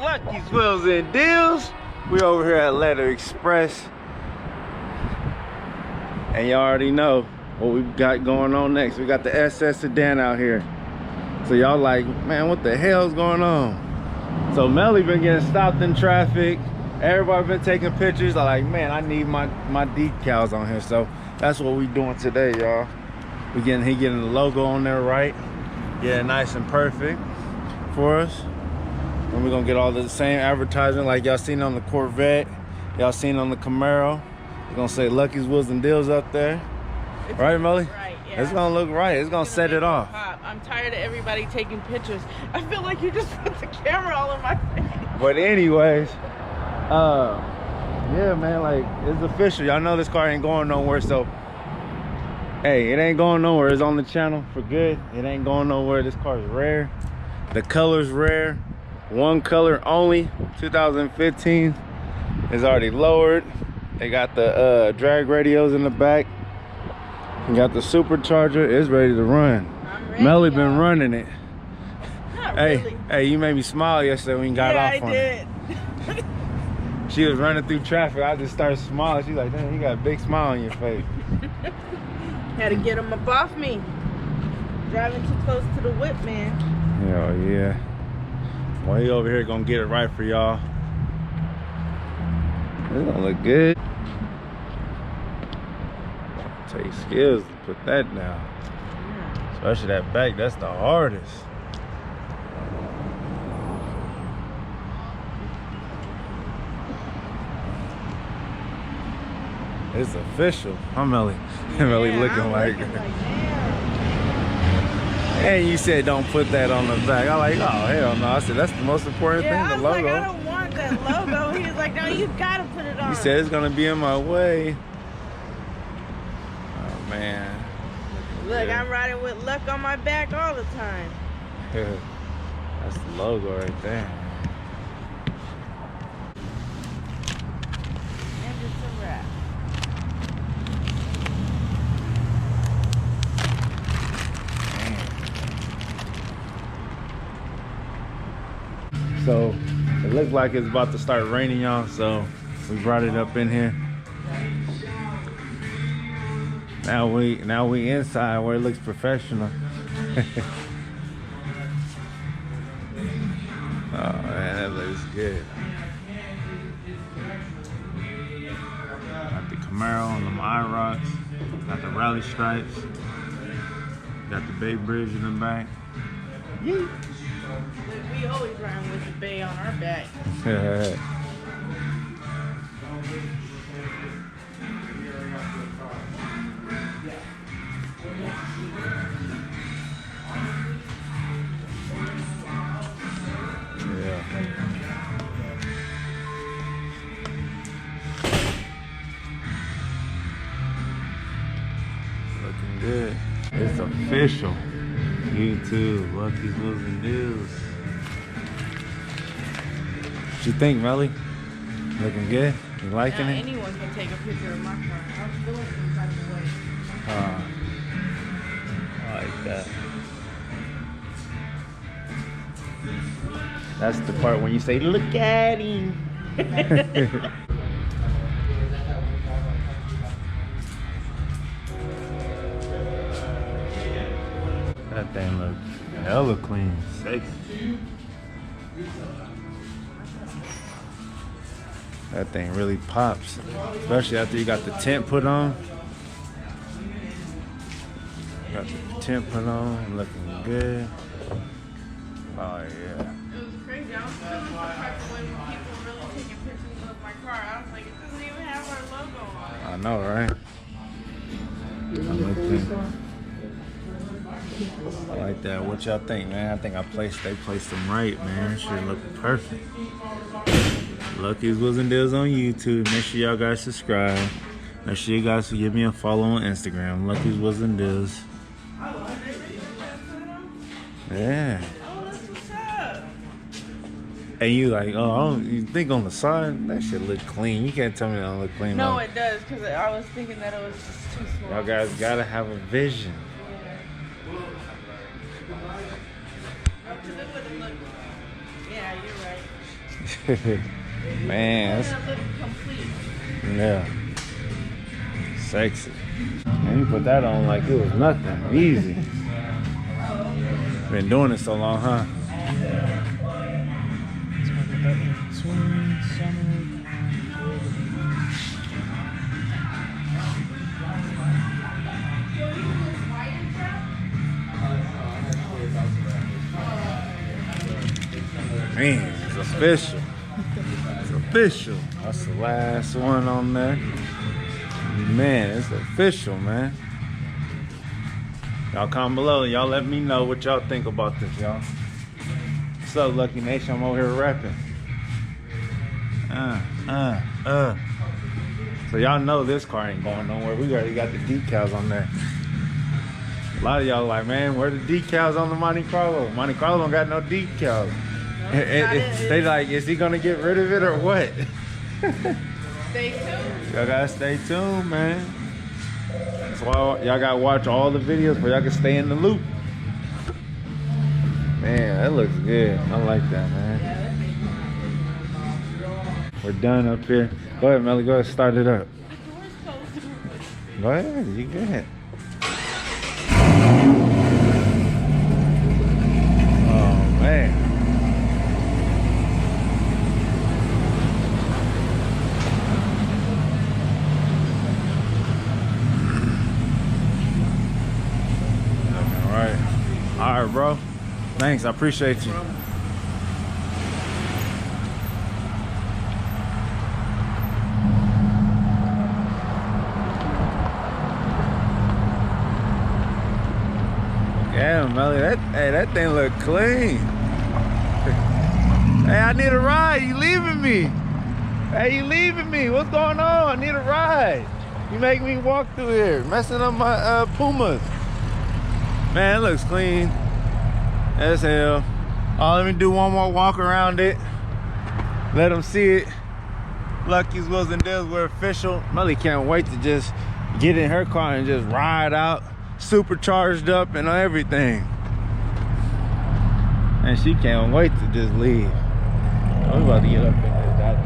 Lucky's Wheels and Deals. We over here at Letter Express. And y'all already know what we got going on next. We got the SS Sedan out here. So y'all like, man, what the hell's going on? So Melly been getting stopped in traffic. Everybody been taking pictures. I'm like, man, I need my decals on here. So that's what we doing today, y'all. He getting the logo on there right. Yeah, nice and perfect for us. And we're gonna get all the same advertisement like y'all seen on the Corvette, y'all seen on the Camaro. We're gonna say Lucky's Wheels and Deals up there. Right, Melly? Right, yeah. It's gonna look right. It's gonna set it off. I'm tired of everybody taking pictures. I feel like you just put the camera all in my face. But anyways, yeah, man, like, it's official. Y'all know this car ain't going nowhere, so hey, it ain't going nowhere. It's on the channel for good. It ain't going nowhere. This car is rare. The color's rare. One color only. 2015 is already lowered. They got the drag radios in the back. You got the supercharger. It's ready to run. Melly been running it. Not Hey, really. hey, you made me smile yesterday when you got off on it. I did. She was running through traffic. I just started smiling. She's like, damn, you got a big smile on your face. Had to get him up off me. Driving too close to the whip, man. Hell yeah. Well, he over here gonna get it right for y'all. It's gonna look good. Take skills to put that down. Especially that back, that's the hardest. It's official. I'm Melly. Melly looking like. And you said don't put that on the back. I'm like, oh hell no. I said that's the most important thing, the logo. Like, I don't want that logo. He was like, no, you gotta put it on. He said it's gonna be in my way. Oh man. Look, I'm riding with Luck on my back all the time. That's the logo right there. And it's a wrap. So it looks like it's about to start raining, y'all, so we brought it up in here. Now we inside where it looks professional. Oh man, that looks good. Got the Camaro on them IROCs, got the rally stripes, got the Bay Bridge in the back. Yeet. We always ride with the Bay on our back. Yeah. Looking good. It's official. YouTube, Lucky's Wheels and Deals. What you think, Melly? Looking good? You liking it? Anyone can take a picture of my car. I'm feeling some type of way. I like that. That's the part when you say, look at him. That thing looks hella clean, sexy. That thing really pops, especially after you got the tint put on. Got the tint put on, looking good. Oh yeah. It was crazy. I was feeling some type of way when people were really taking pictures of my car. I was like, it doesn't even have our logo on it. I know, right? I like that. What y'all think, man? I think they placed them right, man. Should look perfect. Lucky's Wheels and Deals on YouTube. Make sure y'all guys subscribe. Make sure you guys give me a follow on Instagram. Lucky's Wheels and Deals. Yeah. Oh, that's what's up. And you like, oh, you think on the side? That shit look clean. You can't tell me that don't look clean. No, it does, because I was thinking that it was just too small. Y'all guys gotta have a vision. Yeah, you're right. Man, It's a little complete. yeah. Sexy. Man, you put that on like it was nothing. Easy. Been doing it so long, huh? Man, it's official. It's official. That's the last one on there. Man, it's official, man. Y'all comment below. Y'all let me know what y'all think about this, y'all. What's up, Lucky Nation? I'm over here rapping. So y'all know this car ain't going nowhere. We already got the decals on there. A lot of y'all like, man, where the decals on the Monte Carlo? Monte Carlo don't got no decals. They like, is he gonna get rid of it or what? Stay tuned. Y'all gotta stay tuned, man. That's why y'all gotta watch all the videos where y'all can stay in the loop. Man, that looks good. I like that, man. We're done up here. Go ahead, Melly. Go ahead, start it up. Go ahead, you good. Oh, man. All right, bro. Thanks, I appreciate you. Yeah, Melly, that thing look clean. Hey, I need a ride. You leaving me? Hey, you leaving me? What's going on? I need a ride. You make me walk through here, messing up my Pumas. Man, it looks clean as hell. Oh, let me do one more walk around it. Let them see it. Lucky's Wheels and Deals, we're official. Melly can't wait to just get in her car and just ride out, supercharged up and everything. And she can't wait to just leave. I'm about to get up in this goddamn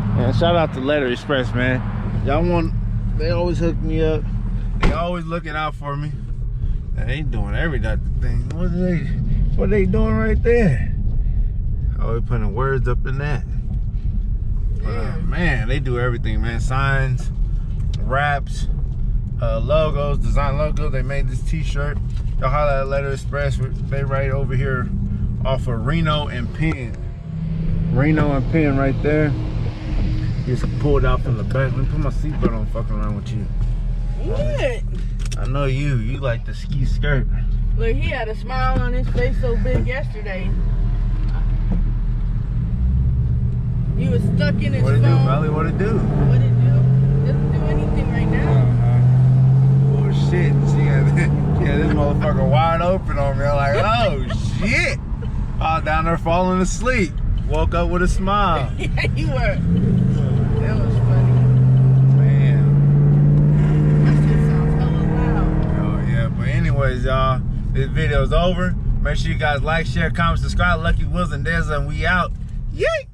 thing. Man, shout out to Letter Express, man. Y'all want, they always hook me up. They always looking out for me. And they doing every thing. What are they doing right there? Oh, they putting words up in that. Man, they do everything, man. Signs, wraps, logos, design logos. They made this t-shirt. Y'all holla at Letter Express. They right over here off of Reno and Penn. Reno and Penn right there. Just pulled out from the back. Let me put my seatbelt on, fucking around with you. What? I know you like the ski skirt. Look, he had a smile on his face so big yesterday. He was stuck in his phone. What it do, Melly? What it do? What it do? Doesn't do anything right now. Oh shit, she had this motherfucker wide open on me. I'm like, oh shit. I was down there falling asleep. Woke up with a smile. Yeah, you were. That was funny. Man. That shit sounds hella loud. Oh yeah, but anyways, y'all, this video's over. Make sure you guys like, share, comment, subscribe. Lucky Wheels and Deals, and we out. Yay!